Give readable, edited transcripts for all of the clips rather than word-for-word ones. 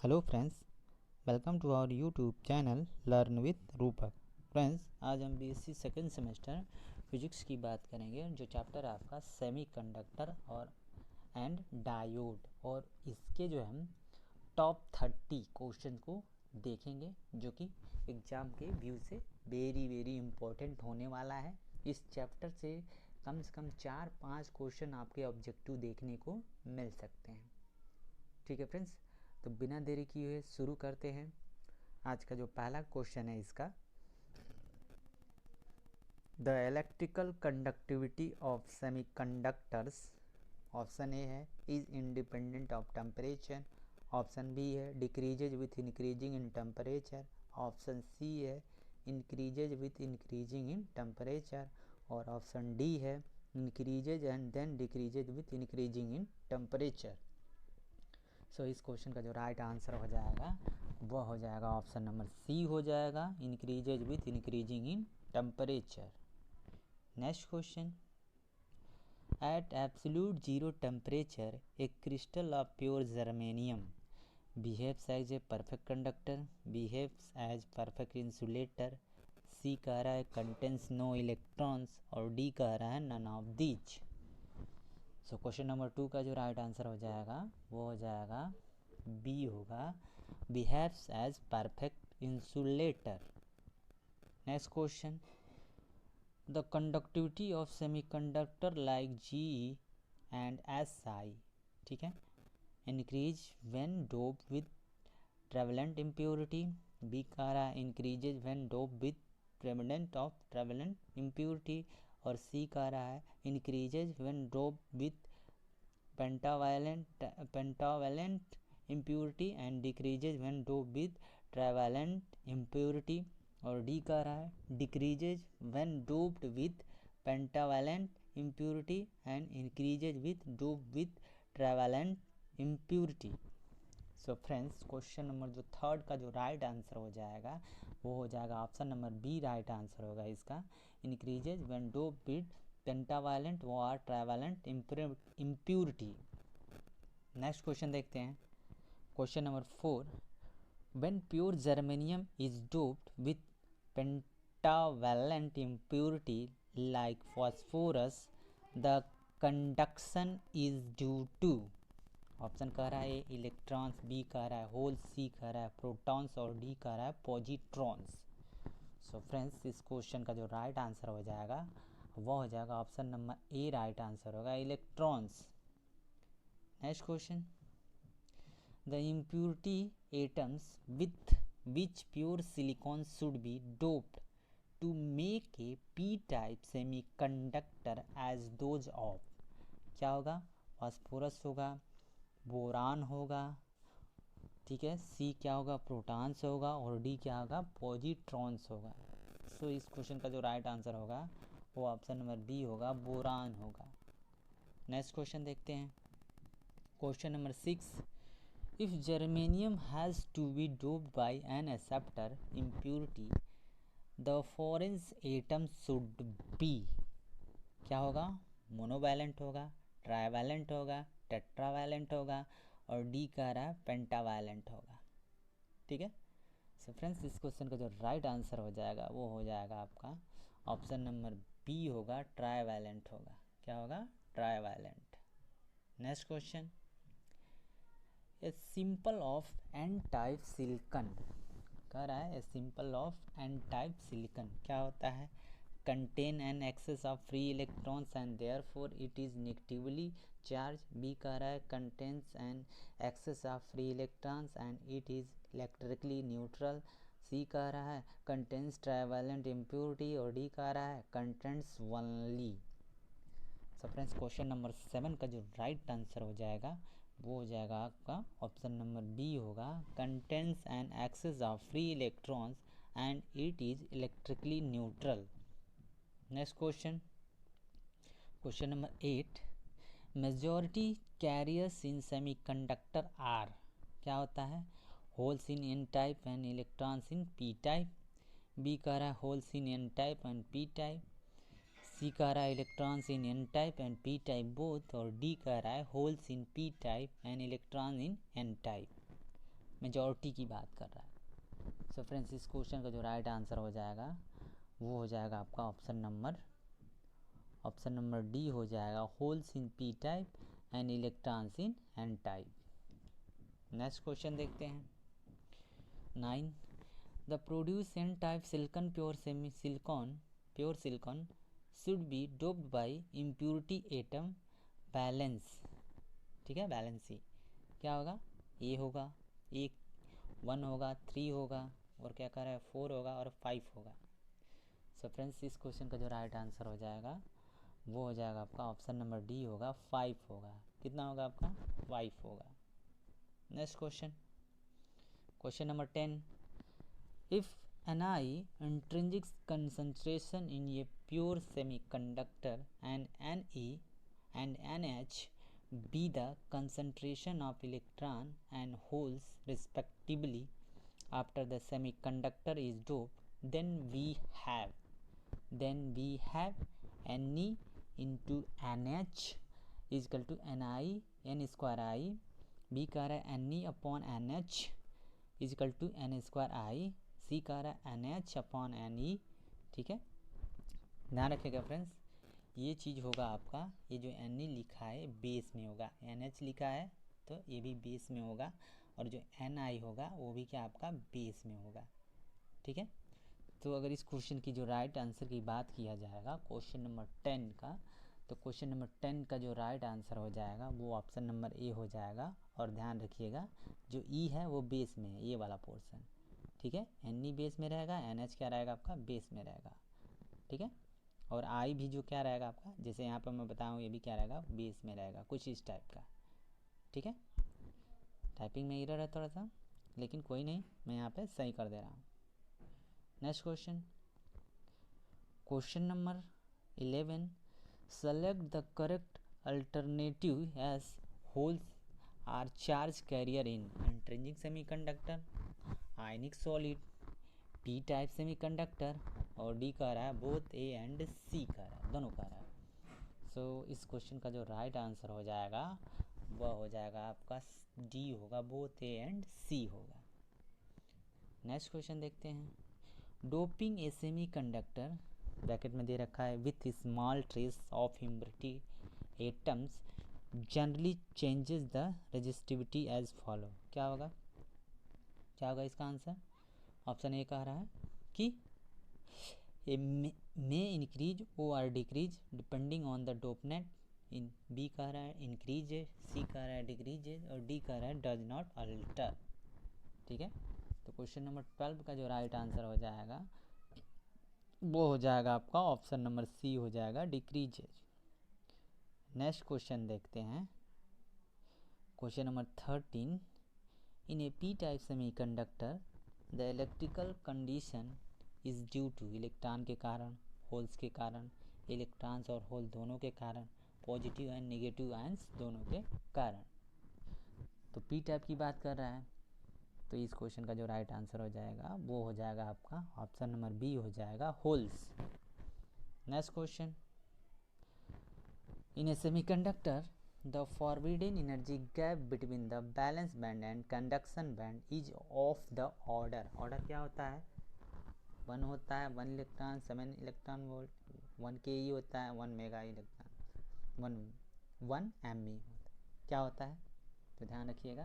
Hello friends, welcome to our YouTube channel learn with Rupak. Friends, आज हम BSc second semester physics की बात करेंगे, जो चैप्टर है आपका सेमीकंडक्टर और एंड डायोड, और इसके जो हम टॉप 30 क्वेश्चन को देखेंगे, जो कि एग्ज़ाम के व्यू से वेरी इम्पोर्टेंट होने वाला है। इस चैप्टर से कम 4-5 क्वेश्चन आपके ऑब्जेक्टिव देखने को मिल सकते हैं। ठीक है फ्रेंड्स, तो बिना देरी किए हुए शुरू करते हैं। आज का जो पहला क्वेश्चन है इसका, the electrical conductivity of semiconductors, option A है is independent of temperature, option B है decreases with increasing in temperature, option C है increases with increasing in temperature, और ऑप्शन डी है increases and then decreases with increasing in temperature. So इस question का जो right answer हो जाएगा वह हो जाएगा ऑप्शन नंबर सी हो जाएगा, increases with increasing in temperature. Next question, at absolute zero temperature a crystal of pure germanium behaves as a perfect conductor, behaves as perfect insulator, C कह रहा है कंटेन्स नो इलेक्ट्रॉन्स, और D कह रहा है none of these. So question number 2 का जो right answer हो जाएगा वो हो जाएगा बी होगा, behaves as perfect insulator. Next question, the conductivity of semiconductor like G and S I, ठीक है, increase when dope with trivalent impurity, B कह रहा है increases when dope with pentavalent of trivalent impurity, और C कह रहा है increases when dope with pentavalent impurity and decreases when doped with trivalent impurity, और डी कह रहा है decreases when doped with pentavalent impurity and increases with doped with trivalent impurity। So friends, question number जो third का जो right answer हो जाएगा वो हो जाएगा option number B right answer होगा इसका, increases when doped with pentavalent और ट्राइवालेंट इम्प्योरिटी। नेक्स्ट क्वेश्चन देखते हैं, question number 4, when pure germanium is doped with pentavalent impurity like phosphorus the conduction is due to, option कह रहा है ए electrons, B कह रहा है होल, सी कह रहा है प्रोटॉन्स, और डी कह रहा है पॉजिट्रॉन्स। सो फ्रेंड्स, इस क्वेश्चन का जो राइट आंसर हो जाएगा वो हो जाएगा option number A right answer होगा, electrons. Next question, the impurity atoms with which pure silicon should be doped to make a P type semiconductor as those of, क्या होगा, फास्फोरस होगा, boron होगा, ठीक है, सी क्या होगा, प्रोटॉन्स होगा, और डी क्या होगा, पॉजिट्रॉन्स होगा। सो इस क्वेश्चन का जो राइट आंसर होगा वो ऑप्शन नंबर बी होगा, बोरान होगा। नेक्स्ट क्वेश्चन देखते हैं, question number 6, if germanium has to be doped by an acceptor impurity the foreign atom should be, क्या होगा, मोनोवैलेंट होगा, ट्राइवैलेंट होगा, टेट्रावैलेंट होगा, और डी कह रहा है पेंटावैलेंट होगा। ठीक है, सो फ्रेंड्स, इस क्वेश्चन का जो राइट आंसर हो जाएगा वो हो जाएगा आपका ऑप्शन नंबर बी होगा, ट्राइवैलेंट होगा। क्या होगा, trivalent. Next question, a simple of N type silicon, कह रहा है a simple of N type silicon क्या होता है, contain an excess of free electrons and therefore it is negatively charge, B कह रहा है contains an excess of free electrons and it is electrically neutral, C कह रहा है contains trivalent impurity, और डी कह रहा है कंटेन्स ओनली। सो फ्रेंड्स, क्वेश्चन नंबर 7 का जो राइट आंसर हो जाएगा वो हो जाएगा आपका ऑप्शन नंबर बी होगा, contains an excess of free electrons and it is electrically neutral. Next question, question number 8, majority carriers in semiconductor are, क्या होता है, holes in N type and electrons in P type, B कह रहा है holes in N type and P type, C कह रहा है electrons in N type and P type both, और डी कह रहा है holes in P type and electron in N type. Majority की बात कर रहा है। सो फ्रेंड्स, इस क्वेश्चन का जो राइट आंसर हो जाएगा वो हो जाएगा आपका ऑप्शन नंबर डी हो जाएगा, holes in P type and electrons in N type. Next question देखते हैं 9, the produce N type silicon pure silicon should be doped by impurity atom valence. ठीक है, बैलेंस सी क्या होगा, ए होगा, एक 1 होगा, 3 होगा, और क्या कह रहा है 4 होगा और 5 होगा। सो फ्रेंड्स, इस क्वेश्चन का जो राइट आंसर हो जाएगा वो हो जाएगा आपका ऑप्शन नंबर डी होगा, 5 होगा। कितना होगा आपका 5 होगा। Next question number 10, if Ni intrinsic concentration in a pure semiconductor and Ne and Nh be the concentration of electron and holes respectively after the semiconductor is doped, then we have Ne into Nh is equal to Ni n square I, B कह रहा है Ne upon Nh is equal to n square I, सी कह रहा है NH upon Ne। ठीक है, ध्यान रखिएगा फ्रेंड्स, ये चीज़ होगा आपका, ये जो Ne लिखा है बेस में होगा, NH लिखा है तो ये भी बेस में होगा, और जो Ni होगा वो भी क्या आपका बेस में होगा। ठीक है, तो अगर इस क्वेश्चन की जो राइट आंसर की बात किया जाएगा क्वेश्चन नंबर 10 का, तो क्वेश्चन नंबर 10 का जो राइट आंसर हो जाएगा वो ऑप्शन नंबर ए हो जाएगा। और ध्यान रखिएगा जो ई है वो बेस में है, ये वाला पोर्शन। ठीक है, Ne बेस में रहेगा, NH क्या रहेगा आपका बेस में रहेगा। ठीक है, और I भी जो क्या रहेगा आपका, जैसे यहाँ पर मैं बताऊँ ये भी क्या रहेगा बेस में रहेगा, कुछ इस टाइप का। ठीक है, टाइपिंग में एरर है थोड़ा सा, लेकिन कोई नहीं, मैं यहाँ पे सही कर दे रहा हूँ। Next question number 11, select the correct alternative as holes are charge carrier in intrinsic semiconductor, ionic solid, P type semiconductor, और डी कह रहा है बोथ ए एंड सी कह रहा है, दोनों कह रहा है। सो इस क्वेश्चन का जो राइट आंसर हो जाएगा वह हो जाएगा आपका डी होगा, बोथ ए एंड सी होगा। नेक्स्ट क्वेश्चन देखते हैं, डोपिंग ए सेमीकंडक्टर ब्रैकेट में दे रखा है with small trace of impurity atoms generally changes the resistivity as follow. क्या होगा इसका आंसर, ऑप्शन ए कह रहा है कि मे इंक्रीज और decrease depending on the dopant, in B कह रहा है इंक्रीज है, सी कह रहा है डिक्रीज है, और डी कह रहा है डज नॉट अल्टर। ठीक है, तो क्वेश्चन नंबर 12 का जो राइट आंसर हो जाएगा वो हो जाएगा आपका ऑप्शन नंबर सी हो जाएगा, डिक्रीज है। नेक्स्ट क्वेश्चन देखते हैं, question number 13, in a P type semiconductor the electrical condition is due to, electron के कारण, होल्स के कारण, इलेक्ट्रॉन्स और होल दोनों के कारण, पॉजिटिव एंड नेगेटिव आयंस दोनों के कारण। तो पी टाइप की बात कर रहा है, तो इस क्वेश्चन का जो राइट आंसर हो जाएगा वो हो जाएगा आपका ऑप्शन नंबर बी हो जाएगा, holes. Next question, in A semiconductor the forbidden energy gap between the valence band and conduction band is of the order क्या होता है, 1 होता है, 1 इलेक्ट्रॉन 7 इलेक्ट्रॉन वोल्ट, 1 ke होता है, 1 मेगा इलेक्ट्रॉन, 1 me क्या होता है। तो ध्यान रखिएगा,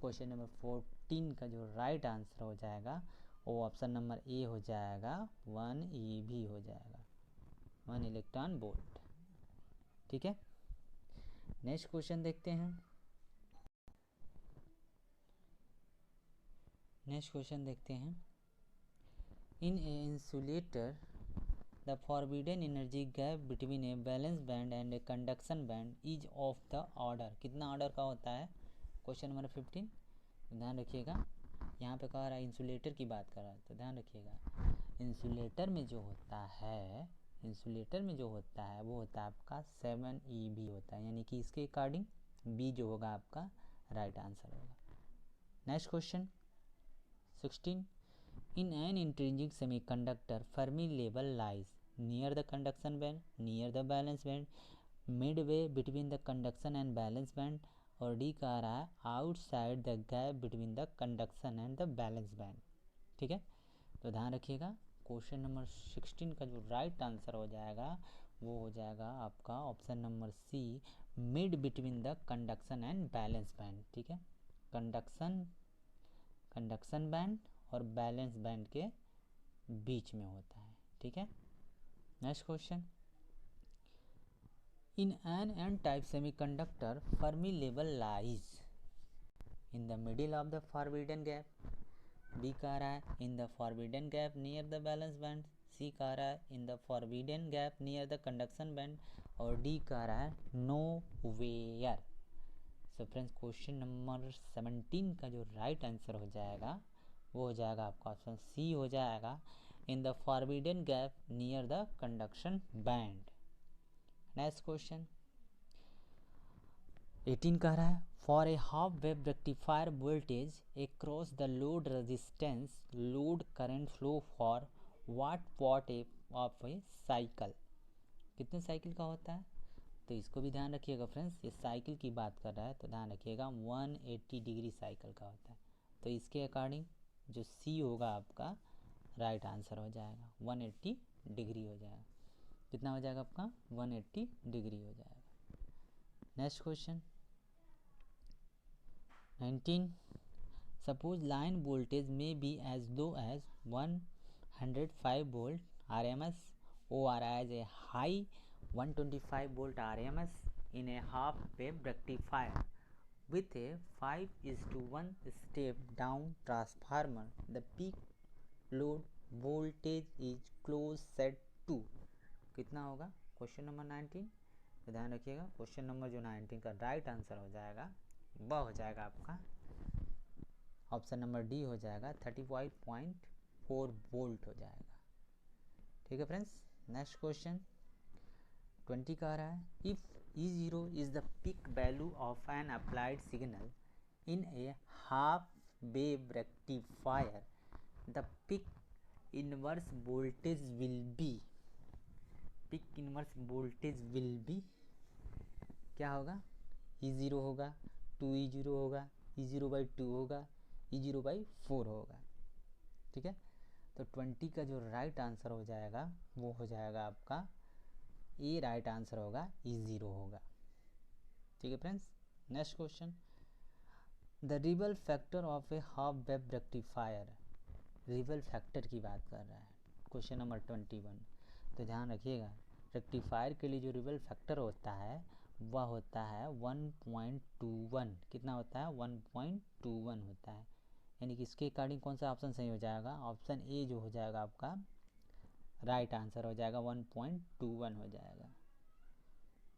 क्वेश्चन नंबर 14 का जो राइट आंसर हो जाएगा वो ऑप्शन नंबर ए हो जाएगा, 1 eV हो जाएगा, 1 इलेक्ट्रॉन वोल्ट। ठीक है, नेक्स्ट क्वेश्चन देखते हैं, in a insulator the forbidden energy gap between a valence band and a conduction band is of the order, कितना ऑर्डर का होता है, क्वेश्चन नंबर 15। ध्यान रखिएगा, यहाँ पे कह रहा है इंसुलेटर की बात कर रहा है, तो ध्यान रखिएगा इंसुलेटर में जो होता है वो होता है आपका 7 eV होता है, यानी कि इसके अकॉर्डिंग बी जो होगा आपका राइट आंसर होगा। Next question 16, in an intrinsic semiconductor Fermi level lies near the conduction band, near the valence band, midway between the conduction and valence band, और डी का आ रहा है outside the gap between the conduction and the valence band. ठीक है, तो ध्यान रखिएगा question number 16 का जो राइट आंसर हो जाएगा वो हो जाएगा आपका option number C, mid between the conduction and valence band. ठीक है, कंडक्शन बैंड और बैलेंस बैंड के बीच में होता है। ठीक है, next question, in an N type semiconductor Fermi level lies in the middle of the forbidden gap. B कह रहा है in the forbidden gap near the valence band, C कह रहा है in the forbidden gap near the conduction band, और D कह रहा है nowhere. So friends question number 17 का जो राइट आंसर हो जाएगा वो हो जाएगा आपका ऑप्शन सी हो जाएगा, इन the forbidden gap near the conduction band. Next question 18 कह रहा है for a half wave rectifier voltage across the load resistance load current flow for watt of A cycle. कितने साइकिल का होता है, तो इसको भी ध्यान रखिएगा फ्रेंड्स, ये साइकिल की बात कर रहा है तो ध्यान रखिएगा 180 डिग्री साइकिल का होता है। तो इसके अकॉर्डिंग जो सी होगा आपका राइट आंसर हो जाएगा 180 डिग्री हो जाएगा। कितना हो जाएगा आपका 180 डिग्री हो जाएगा। Next question 19, suppose line voltage may be as low as 105 volt RMS or as a high 125 volt RMS in a half wave rectifier with a 5:1 step down transformer. The peak load voltage is close set to कितना होगा question number 19। तो ध्यान रखिएगा question number जो 19 का right answer हो जाएगा वह हो जाएगा आपका ऑप्शन नंबर डी हो जाएगा 35.4 वोल्ट हो जाएगा। ठीक है फ्रेंड्स, नेक्स्ट क्वेश्चन 20 का आ रहा है if E0 is the peak value of N applied signal in A half wave rectifier the peak inverse voltage will be, peak inverse voltage will be क्या होगा, E0 होगा, 2E0 होगा, E0/2 होगा, E0/4 होगा। ठीक है, तो 20 का जो राइट आंसर हो जाएगा वो हो जाएगा आपका ए, राइट आंसर होगा E0 होगा। ठीक है friends, next question the rebel factor of A half wave rectifier, rebel factor की बात कर रहा है क्वेश्चन नंबर 21। तो ध्यान रखिएगा रेक्टिफायर के लिए जो रिबल फैक्टर होता है वह होता है 1.21। कितना होता है 1.21 होता है, यानी कि इसके अकॉर्डिंग कौन सा ऑप्शन सही हो जाएगा, ऑप्शन ए जो हो जाएगा आपका राइट आंसर हो जाएगा 1.21 हो जाएगा।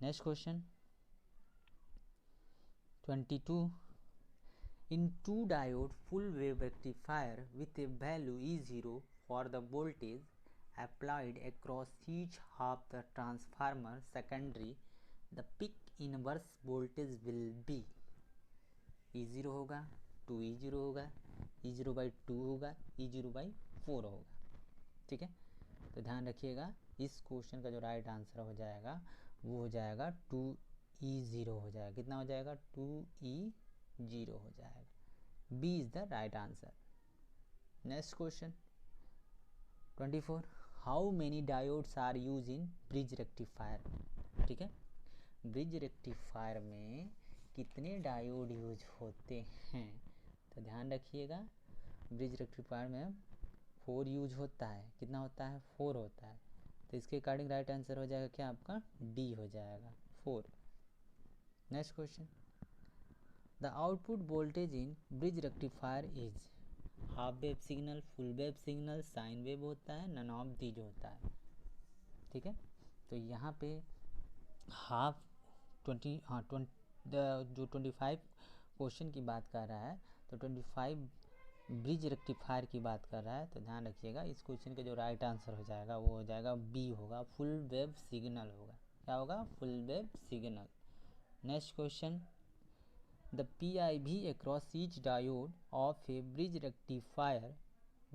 Next question 22, in two diode full wave rectifier with a value E0 for the voltage applied across each half the transformer secondary, the peak inverse voltage will be E0 होगा, 2E0 होगा, E0/2 होगा, E0/4 होगा। ठीक है, तो ध्यान रखिएगा इस क्वेश्चन का जो राइट आंसर हो जाएगा वो हो जाएगा 2E0 हो जाएगा। कितना हो जाएगा 2E0 हो जाएगा, B is the right answer. Next question 24, how many diodes are use in bridge rectifier. ठीक है, ब्रिज रेक्टिफायर में कितने डायोड यूज होते हैं, तो ध्यान रखिएगा ब्रिज रेक्टिफायर में 4 यूज होता है। कितना होता है 4 होता है, तो इसके अकॉर्डिंग राइट आंसर हो जाएगा क्या आपका डी हो जाएगा 4। Next question the output voltage in bridge rectifier is half wave signal, full wave signal, sine wave होता है, नन ऑफ दीज होता है। ठीक है, तो यहाँ पे हाफ 20 जो 25 क्वेश्चन की बात कर रहा है तो 25 ब्रिज रेक्टिफायर की बात कर रहा है। तो ध्यान रखिएगा इस क्वेश्चन का जो राइट आंसर हो जाएगा वो हो जाएगा बी होगा, फुल वेव सिग्नल होगा। क्या होगा full wave signal. Next question the PIV across each diode of a bridge rectifier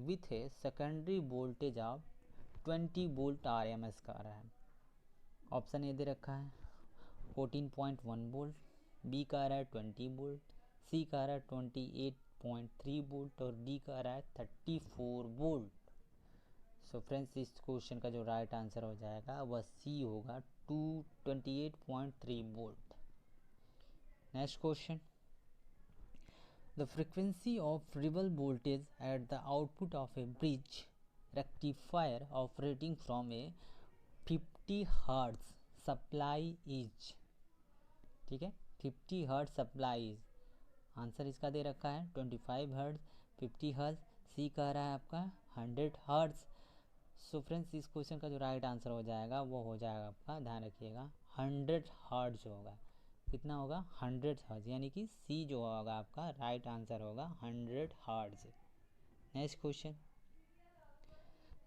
with a secondary voltage of 20 volt RMS का रहा है। ऑप्शन ए दे रखा है 14.1 वोल्ट, बी का आ रहा है 20 वोल्ट, सी का आ रहा है 28.3 वोल्ट और डी का आ रहा है 34 वोल्ट। सो फ्रेंड्स इस क्वेश्चन का जो राइट आंसर हो जाएगा वह सी होगा 28.3 volt. Next question, the frequency of rival voltage at the output of a bridge rectifier operating from a 50 hertz supply is, ठीक है 50 हर्ट्ज सप्लाई इज, आंसर इसका दे रखा है 25 हर्ट्ज, 50 हर्ट्ज, सी कह रहा है आपका 100 हर्ट्ज। सो फ्रेंड्स इस क्वेश्चन का जो राइट आंसर हो जाएगा वो हो जाएगा आपका, ध्यान रखिएगा 100 हर्ट्ज होगा। कितना होगा 100 हर्ट्ज, यानी कि सी जो होगा आपका राइट आंसर होगा 100 hertz. Next question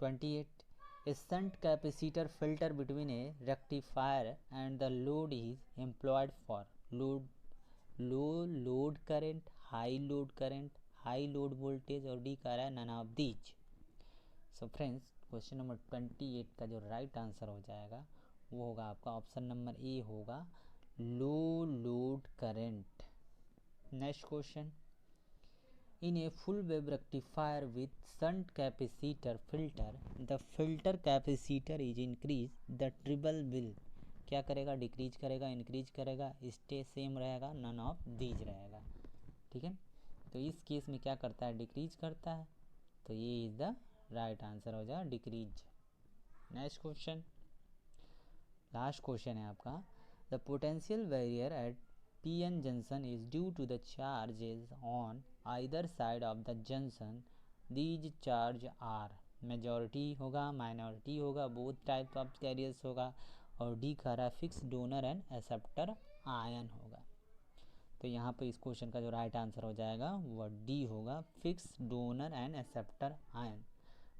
28, a shunt capacitor filter between a rectifier and the load is employed for low load current, high load current, high load voltage और डी का रहा है none of these। So friends question number 28 का जो right answer हो जाएगा वो होगा आपका ऑप्शन नंबर ए होगा low load current. Next question, in a full wave rectifier with shunt capacitor filter the filter capacitor is increased, the treble will क्या करेगा, डिक्रीज करेगा, इंक्रीज करेगा, स्टे सेम रहेगा, नन ऑफ दीज रहेगा। ठीक है, तो इस केस में क्या करता है, डिक्रीज करता है, तो ये इज द राइट आंसर हो जाएगा decrease. Next question, last question है आपका, the potential barrier at PN junction is due to the charges on either side of the junction. These charge are majority होगा, minority होगा, both type of carriers होगा और D का रहा fix donor and acceptor ion होगा। तो यहाँ पे इस क्वेश्चन का जो राइट आंसर हो जाएगा वह डी होगा fix donor and acceptor ion.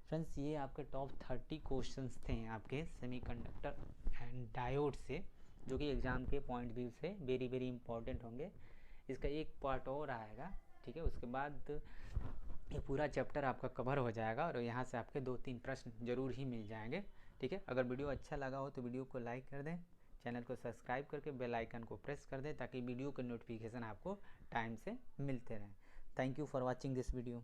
Friends ये आपके टॉप 30 क्वेश्चंस थे आपके सेमीकंडक्टर एंड डायोड से, जो कि एग्ज़ाम के पॉइंट व्यू से वेरी वेरी इंपॉर्टेंट होंगे। इसका एक पार्ट और आएगा, ठीक है, उसके बाद ये पूरा चैप्टर आपका कवर हो जाएगा और यहाँ से आपके 2-3 प्रश्न जरूर ही मिल जाएंगे। ठीक है, अगर वीडियो अच्छा लगा हो तो वीडियो को लाइक कर दें, चैनल को सब्सक्राइब करके बेल आइकन को प्रेस कर दें ताकि वीडियो के नोटिफिकेशन आपको टाइम से मिलते रहें। Thank you for watching this video.